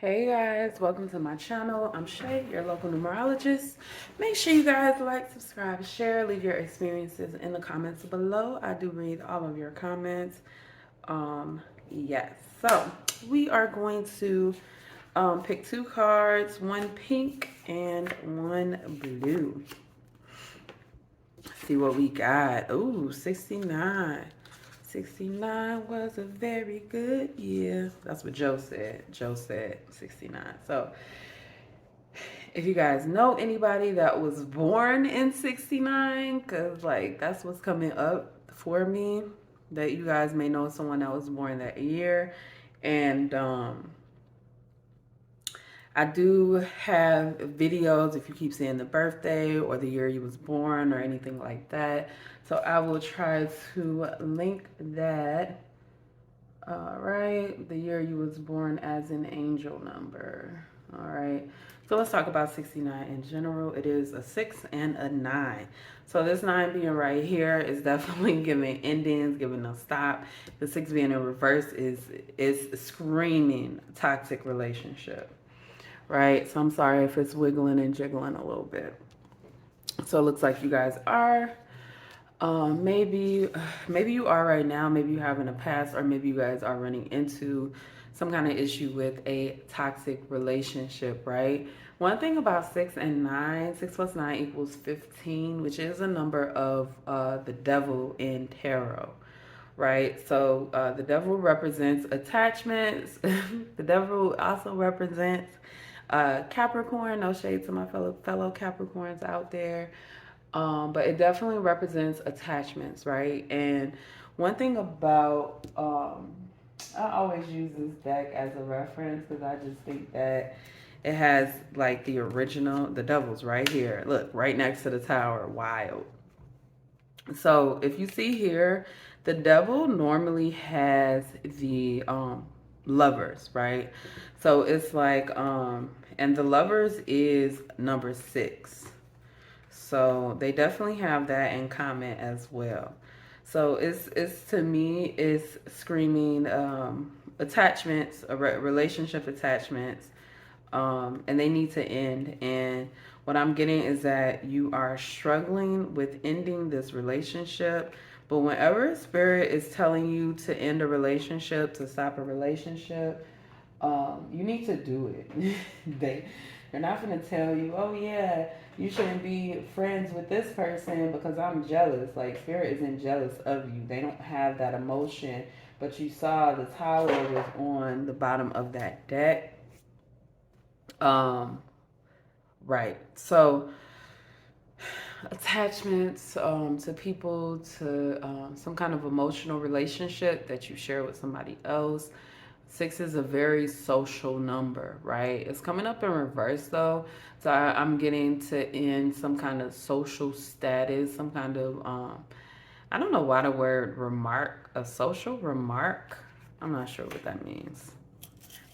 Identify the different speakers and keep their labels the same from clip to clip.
Speaker 1: Hey guys, welcome to my channel. I'm Shay, your local numerologist. Make sure you guys like, subscribe, share, leave your experiences in the comments below. I do read all of your comments. Yes. So we are going to pick two cards, one pink and one blue. See what we got. Ooh, 69. 69 was a very good year. That's what Joe said. Joe said 69. So if you guys know anybody that was born in 69, because like that's what's coming up for me, that you guys may know someone that was born that year. And I do have videos if you keep saying the birthday or the year you was born or anything like that. So I will try to link that. All right, the year you was born as an angel number. All right, so let's talk about 69 in general. It is a 6 and a 9. So this 9 being right here is definitely giving endings, giving a stop. The 6 being in reverse is screaming toxic relationship, right? So I'm sorry if it's wiggling and jiggling a little bit. So it looks like you guys are. Maybe you are right now, maybe you have in the past, or maybe you guys are running into some kind of issue with a toxic relationship, right? One thing about 6 and 9, 6 plus 9 equals 15, which is a number of the devil in tarot, right? So the devil represents attachments. The devil also represents Capricorn. No shade to my fellow Capricorns out there. But it definitely represents attachments, right? And one thing about, I always use this deck as a reference because I just think that it has like the original, the devil's right here. Look, right next to the tower, wild. So if you see here, the devil normally has the lovers, right? So it's like, and the lovers is number 6. So they definitely have that in common as well. So it's to me it's screaming attachments, relationship attachments, and they need to end. And what I'm getting is that you are struggling with ending this relationship. But whenever spirit is telling you to end a relationship, to stop a relationship, you need to do it. They're not going to tell you, oh yeah, you shouldn't be friends with this person because I'm jealous. Like spirit isn't jealous of you. They don't have that emotion. But you saw the tower was on the bottom of that deck. Um, right. So attachments to people, to some kind of emotional relationship that you share with somebody else. 6 is a very social number, right? It's coming up in reverse though. So I'm getting to end some kind of social status, some kind of, I don't know why the word remark, a social remark. I'm not sure what that means.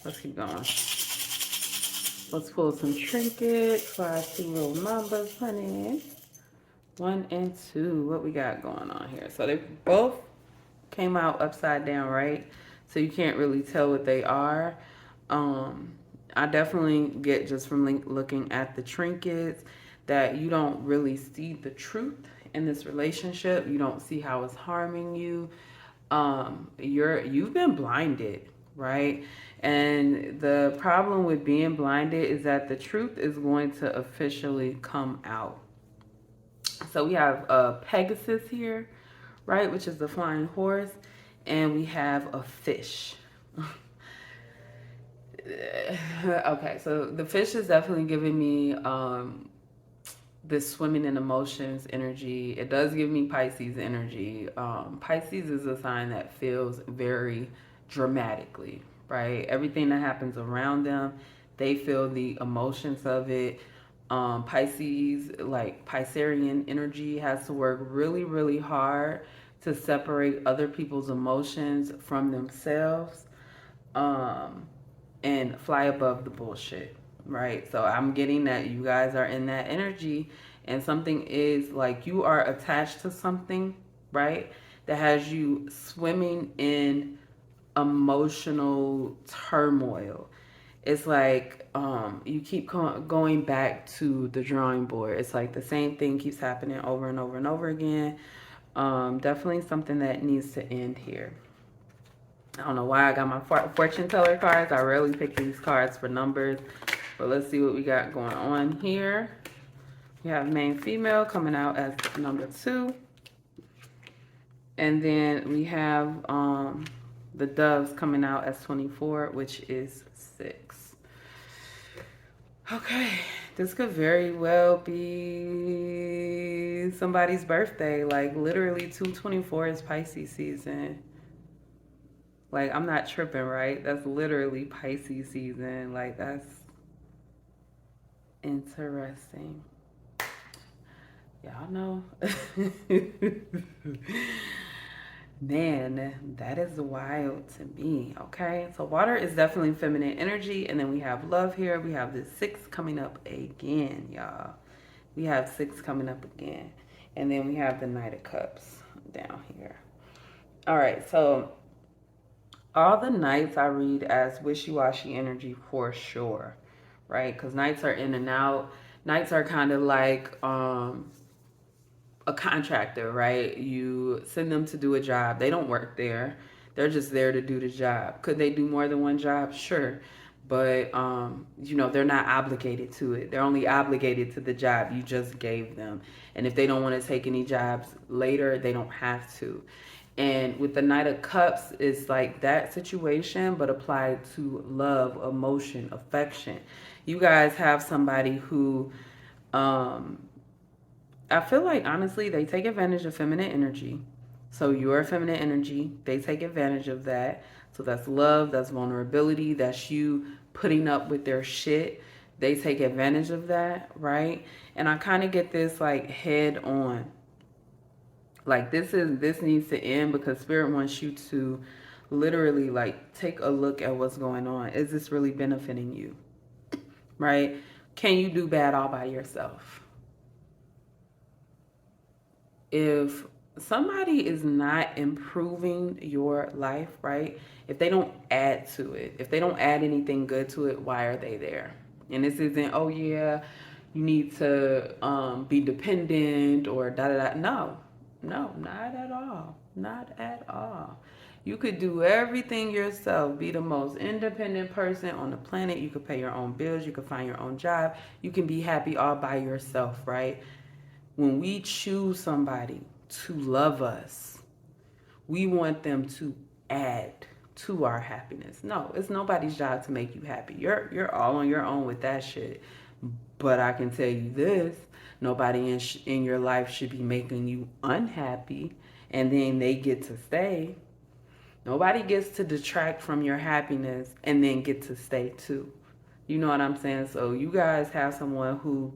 Speaker 1: Let's keep going. Let's pull some trinkets for our 2 little numbers, honey. 1 and 2. What we got going on here? So they both came out upside down, right? So you can't really tell what they are. I definitely get just from looking at the trinkets that you don't really see the truth in this relationship. You don't see how it's harming you. You've been blinded, right? And the problem with being blinded is that the truth is going to officially come out. So we have Pegasus here, right, which is the flying horse, and we have a fish. Okay, so the fish is definitely giving me this swimming in emotions energy. It does give me Pisces energy. Pisces is a sign that feels very dramatically, right? Everything that happens around them, they feel the emotions of it. Pisces, like Piscean energy, has to work really, really hard to separate other people's emotions from themselves, and fly above the bullshit, right? So I'm getting that you guys are in that energy, and something is like you are attached to something, right? That has you swimming in emotional turmoil. it's like you keep going back to the drawing board. It's like the same thing keeps happening over and over and over again. Definitely something that needs to end here. I don't know why I got my fortune teller cards. I rarely pick these cards for numbers, but let's see what we got going on here. We have main female coming out as number 2. And then we have the doves coming out as 24, which is 6. Okay, this could very well be somebody's birthday. Like literally 224 is Pisces season. Like I'm not tripping, right? That's literally Pisces season. Like that's interesting. Y'all know. Man, that is wild to me. Okay, so water is definitely feminine energy, and then we have love here. We have the 6 coming up again, y'all. We have 6 coming up again, and then we have the Knight of Cups down here. All right, so all the Knights I read as wishy-washy energy for sure, right? Because Knights are in and out. Knights are kind of like a contractor, right? You send them to do a job. They don't work there. They're just there to do the job. Could they do more than one job? Sure. But they're not obligated to it. They're only obligated to the job you just gave them. And if they don't want to take any jobs later, they don't have to. And with the Knight of Cups, it's like that situation, but applied to love, emotion, affection. You guys have somebody who I feel like honestly they take advantage of feminine energy. So your feminine energy, they take advantage of that. So that's love, that's vulnerability, that's you putting up with their shit. They take advantage of that, right? And I kind of get this like head on. Like this needs to end because spirit wants you to literally like take a look at what's going on. Is this really benefiting you? Right? Can you do bad all by yourself? If somebody is not improving your life, right? If they don't add to it, if they don't add anything good to it, why are they there? And this isn't, oh yeah, you need to be dependent or da da da. No, not at all. Not at all. You could do everything yourself, be the most independent person on the planet. You could pay your own bills, you could find your own job, you can be happy all by yourself, right? When we choose somebody to love us, we want them to add to our happiness. No, it's nobody's job to make you happy. You're all on your own with that shit. But I can tell you this, nobody in your life should be making you unhappy and then they get to stay. Nobody gets to detract from your happiness and then get to stay too. You know what I'm saying? So you guys have someone who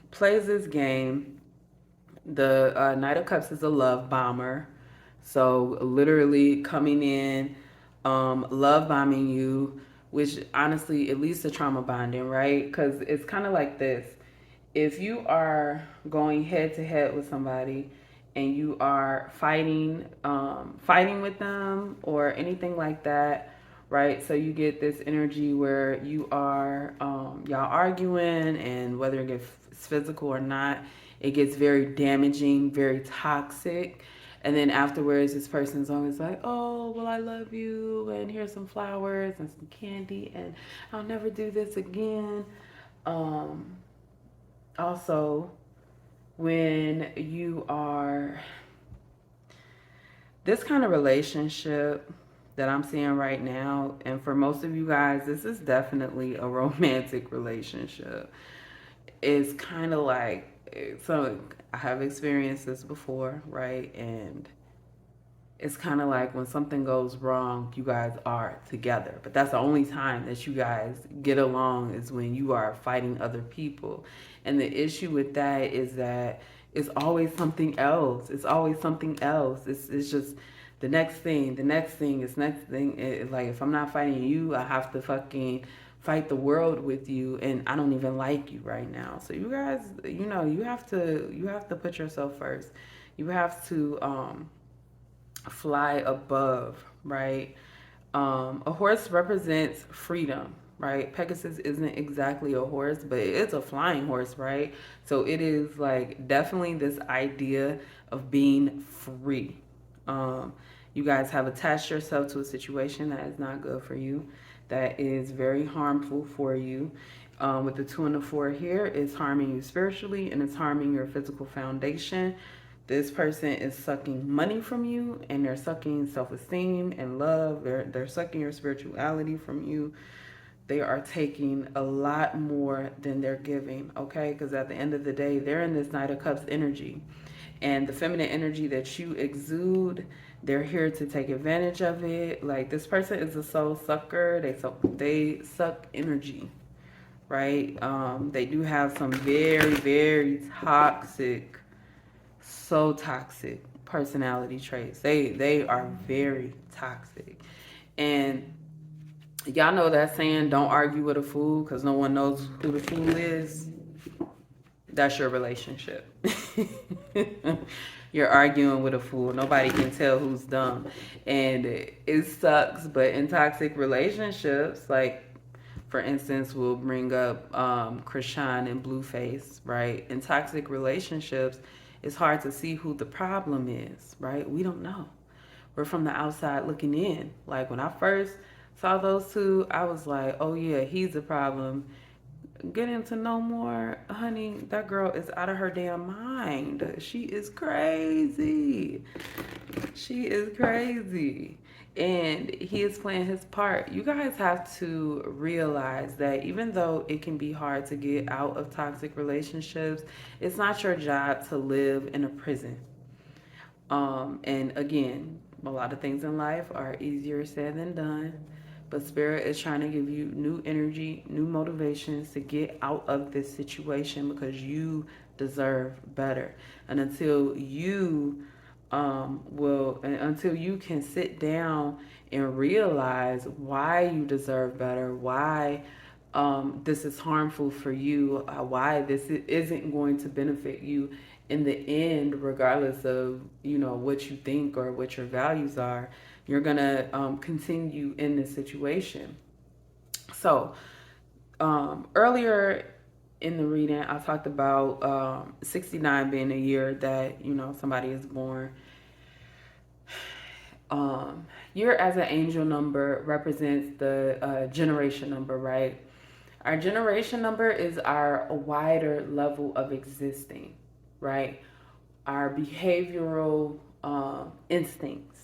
Speaker 1: plays this game. The Knight of Cups is a love bomber. So literally coming in, love bombing you, which honestly, at least the trauma bonding, right? Because it's kind of like this. If you are going head to head with somebody and you are fighting with them or anything like that, right? So you get this energy where you are y'all arguing, and whether it gets physical or not, it gets very damaging, very toxic. And then afterwards, this person's always like, oh, well, I love you, and here's some flowers and some candy, and I'll never do this again. Also, when you are this kind of relationship that I'm seeing right now, and for most of you guys, this is definitely a romantic relationship. It's kind of like, so I have experienced this before, right? And it's kind of like when something goes wrong, you guys are together. But that's the only time that you guys get along is when you are fighting other people. And the issue with that is that it's always something else. It's always something else. It's just the next thing, the next thing, it's next thing. Like if I'm not fighting you, I have to fucking fight the world with you, and I don't even like you right now. So you guys, you have to put yourself first. You have to fly above, right? A horse represents freedom, right? Pegasus isn't exactly a horse, but it's a flying horse, right? So it is like definitely this idea of being free. You guys have attached yourself to a situation that is not good for you, that is very harmful for you. With the 2 and the 4 here, it's harming you spiritually and it's harming your physical foundation. This person is sucking money from you, and they're sucking self-esteem and love. They're sucking your spirituality from you. They are taking a lot more than they're giving, okay? Because at the end of the day, they're in this Knight of Cups energy. And the feminine energy that you exude, they're here to take advantage of it. Like, this person is a soul sucker. They suck energy, right? They do have some very, very toxic, so toxic personality traits. They are very toxic. And y'all know that saying, don't argue with a fool because no one knows who the fool is. That's your relationship. You're arguing with a fool. Nobody can tell who's dumb. And it sucks, but in toxic relationships, like, for instance, we'll bring up Krishan and Blueface, right? In toxic relationships, it's hard to see who the problem is, right? We don't know. We're from the outside looking in. Like, when I first saw those two, I was like, oh yeah, he's the problem. Getting to know more, honey, that girl is out of her damn mind. She is crazy. She is crazy. And he is playing his part. You guys have to realize that even though it can be hard to get out of toxic relationships, it's not your job to live in a prison. And again, a lot of things in life are easier said than done. But Spirit is trying to give you new energy, new motivations to get out of this situation because you deserve better. And until you can sit down and realize why you deserve better, why this is harmful for you, why this isn't going to benefit you in the end, regardless of what you think or what your values are, you're gonna continue in this situation. So earlier in the reading, I talked about 69 being a year that somebody is born. Year as an angel number represents the generation number, right? Our generation number is our wider level of existing, right? Our behavioral instincts.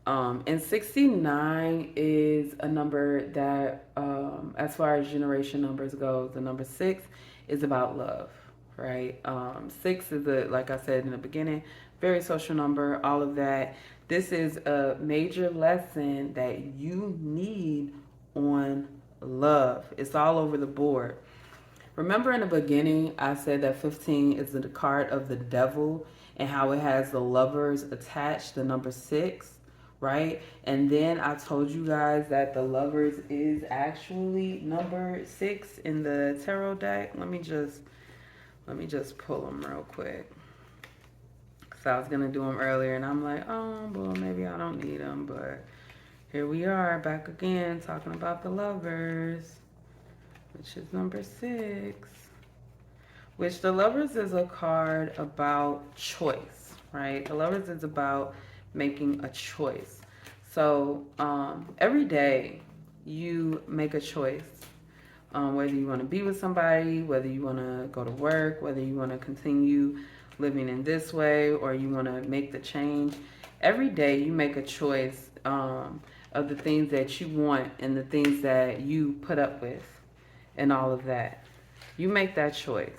Speaker 1: And 69 is a number that, as far as generation numbers goes, the number 6 is about love, right? 6 is, like I said in the beginning, very social number, all of that. This is a major lesson that you need on love. It's all over the board. Remember in the beginning, I said that 15 is the card of the devil and how it has the lovers attached, the number 6, right? And then I told you guys that the lovers is actually number 6 in the tarot deck. Let me just pull them real quick. Because I was going to do them earlier and I'm like, oh, well, maybe I don't need them. But here we are back again talking about the lovers, which is number 6. Which the lovers is a card about choice, right? The lovers is about making a choice. So every day you make a choice. Whether you want to be with somebody, whether you want to go to work, whether you want to continue living in this way, or you want to make the change. Every day you make a choice of the things that you want and the things that you put up with and all of that. You make that choice.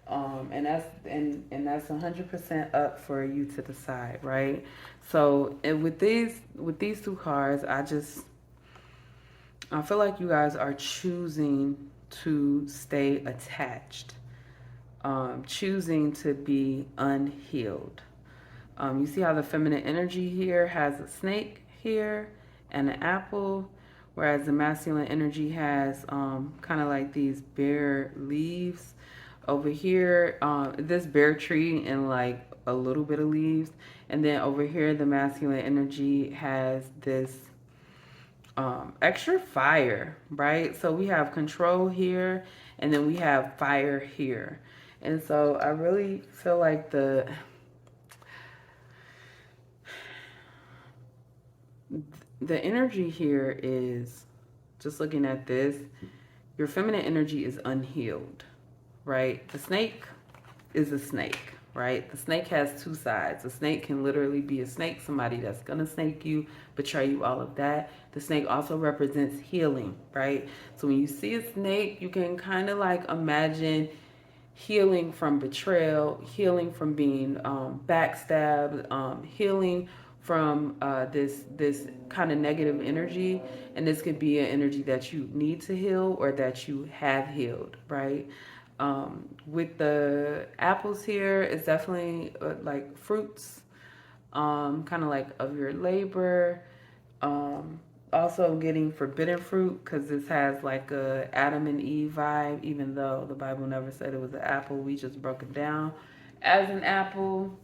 Speaker 1: And that's 100% up for you to decide, right? So, and with these two cards, I feel like you guys are choosing to stay attached, choosing to be unhealed. You see how the feminine energy here has a snake here and an apple, whereas the masculine energy has kind of like these bare leaves. Over here, this bare tree and like a little bit of leaves. And then over here, the masculine energy has this extra fire, right? So we have control here, and then we have fire here. And so I really feel like the energy here is, just looking at this, your feminine energy is unhealed, right? The snake is a snake, right? The snake has two sides. The snake can literally be a snake, somebody that's gonna snake you, betray you, all of that. The snake also represents healing, right? So when you see a snake, you can kind of like imagine healing from betrayal, healing from being backstabbed, healing from this kind of negative energy. And this could be an energy that you need to heal or that you have healed, right? With the apples here, it's definitely like fruits, kind of like of your labor. Um, Also getting forbidden fruit, because this has like a Adam and Eve vibe, even though the Bible never said it was an apple. We just broke it down as an apple.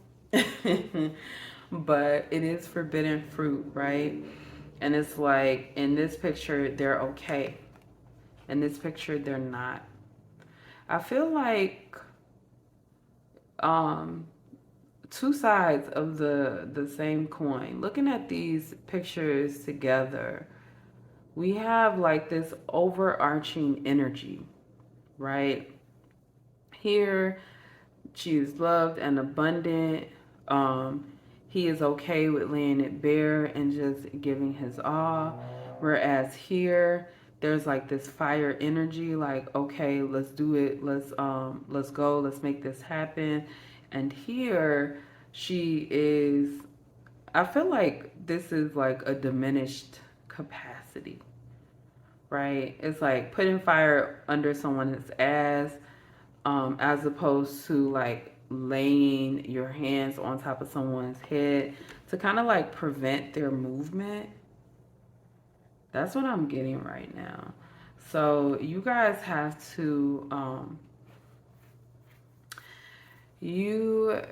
Speaker 1: But it is forbidden fruit, right? And it's like in this picture, they're okay. In this picture, they're not. I feel like um two sides of the same coin. Looking at these pictures together, we have like this overarching energy, right? Here, she is loved and abundant. He is okay with laying it bare and just giving his all. Whereas here, there's like this fire energy, like, okay, let's do it. Let's go. Let's make this happen. And here, she is, I feel like this is like a diminished capacity, right? It's like putting fire under someone's ass, as opposed to like laying your hands on top of someone's head to kind of like prevent their movement. That's what I'm getting right now. So you guys have to, you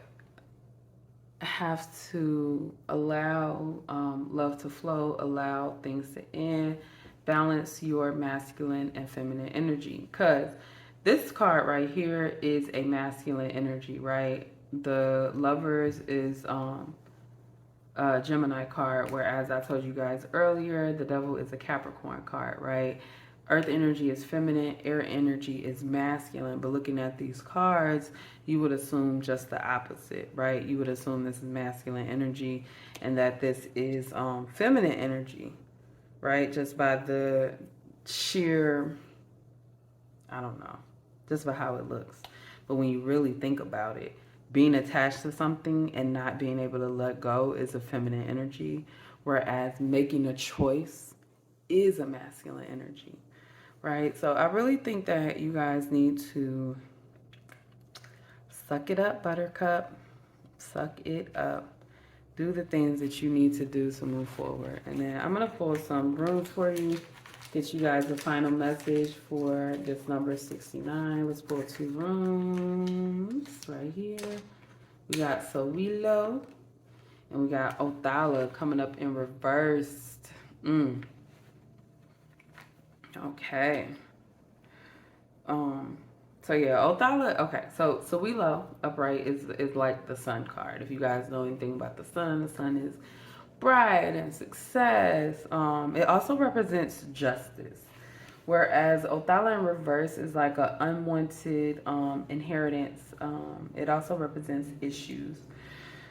Speaker 1: have to allow love to flow, allow things to end, balance your masculine and feminine energy. Because this card right here is a masculine energy, right? The Lovers is a Gemini card, whereas I told you guys earlier, the Devil is a Capricorn card, right? Earth energy is feminine, air energy is masculine. But looking at these cards, you would assume just the opposite, right? You would assume this is masculine energy and that this is feminine energy, right? Just by the sheer, I don't know, just by how it looks. But when you really think about it, being attached to something and not being able to let go is a feminine energy, whereas making a choice is a masculine energy, right? So I really think that you guys need to suck it up, buttercup. Suck it up. Do the things that you need to do to move forward. And then I'm going to pull some runes for you, get you guys the final message for this number 69. Let's pull two runes right here. We got Sowilo and we got Othala coming up in reversed. Okay. So yeah, Othala. Okay, so Sowilo upright is like the sun card. If you guys know anything about the sun is bright and success. It also represents justice. Whereas Othala in reverse is like an unwanted inheritance. It also represents issues.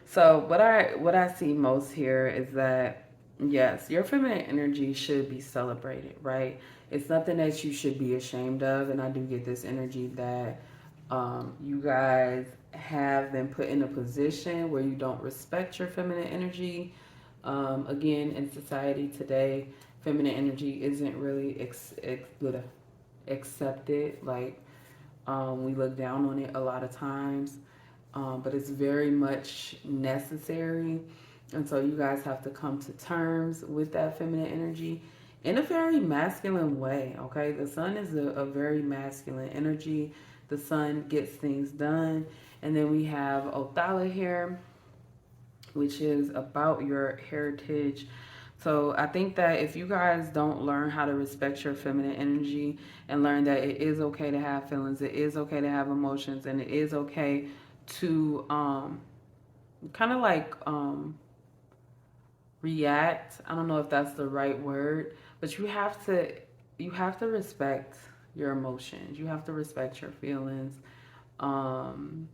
Speaker 1: So what I see most here is that yes, your feminine energy should be celebrated, right? It's nothing that you should be ashamed of, and I do get this energy that you guys have been put in a position where you don't respect your feminine energy. Again, in society today, feminine energy isn't really accepted. Like we look down on it a lot of times, but it's very much necessary. And so you guys have to come to terms with that feminine energy in a very masculine way, okay? The sun is a very masculine energy. The sun gets things done. And then we have Othala here, which is about your heritage. So I think that if you guys don't learn how to respect your feminine energy and learn that it is okay to have feelings, it is okay to have emotions, and it is okay to kind of like react. I don't know if that's the right word, but you have to respect your emotions. You have to respect your feelings. Um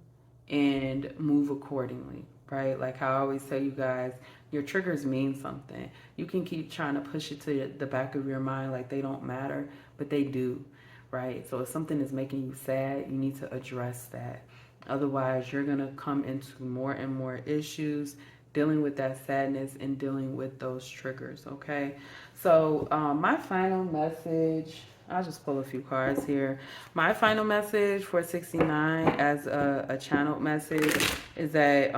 Speaker 1: and move accordingly, right? Like how I always tell you guys, your triggers mean something. You can keep trying to push it to the back of your mind like they don't matter, but they do, right? So if something is making you sad, you need to address that. Otherwise, you're going to come into more and more issues dealing with that sadness and dealing with those triggers, okay? So, my final message, I'll just pull a few cards here. My final message for 69 as a channeled message is that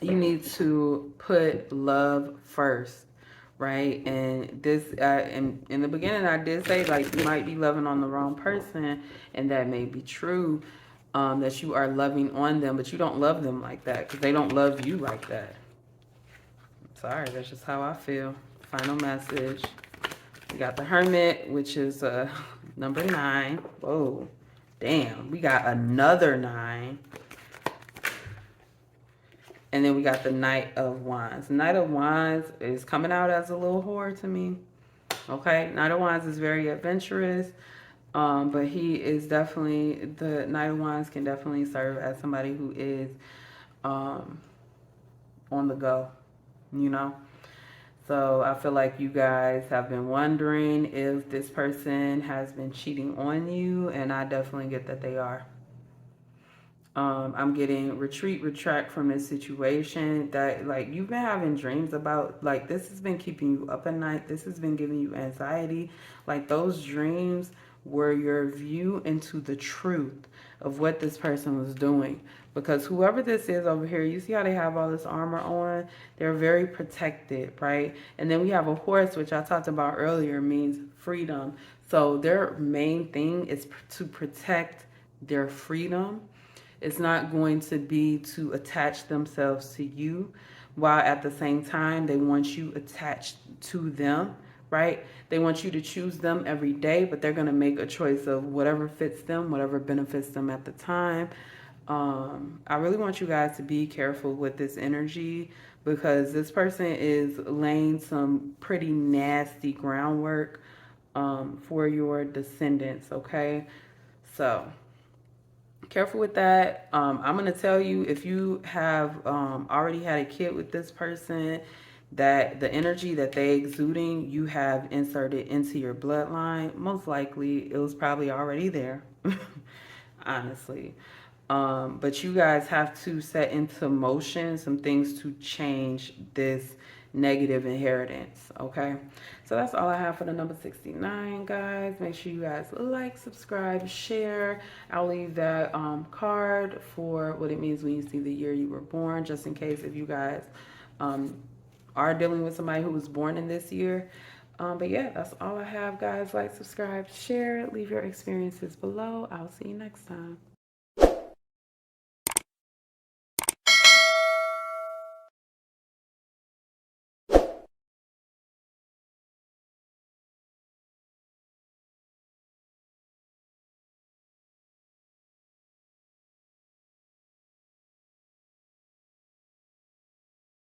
Speaker 1: you need to put love first, right? And this, in the beginning, I did say like you might be loving on the wrong person, and that may be true. That you are loving on them, but you don't love them like that because they don't love you like that. Sorry, that's just how I feel. Final message. We got the Hermit, which is number 9. Whoa, damn. We got another 9. And then we got the Knight of Wands. Knight of Wands is coming out as a little whore to me. Okay, Knight of Wands is very adventurous. But he is definitely, the Knight of Wands can definitely serve as somebody who is on the go, you know? So I feel like you guys have been wondering if this person has been cheating on you, and I definitely get that they are. I'm getting retract from this situation that like you've been having dreams about, like this has been keeping you up at night. This has been giving you anxiety. Like those dreams were your view into the truth of what this person was doing. Because whoever this is over here, you see how they have all this armor on? They're very protected, right? And then we have a horse, which I talked about earlier, means freedom. So their main thing is to protect their freedom. It's not going to be to attach themselves to you, while at the same time they want you attached to them, right? They want you to choose them every day, but they're going to make a choice of whatever fits them, whatever benefits them at the time. I really want you guys to be careful with this energy because this person is laying some pretty nasty groundwork for your descendants, okay? So careful with that. I'm going to tell you, if you have already had a kid with this person, that the energy that they exuding, you have inserted into your bloodline. Most likely, it was probably already there, honestly. But you guys have to set into motion some things to change this negative inheritance, okay? So that's all I have for the number 69, guys. Make sure you guys like, subscribe, share. I'll leave that card for what it means when you see the year you were born, just in case if you guys are dealing with somebody who was born in this year. But yeah, that's all I have, guys. Like, subscribe, share, leave your experiences below. I'll see you next time.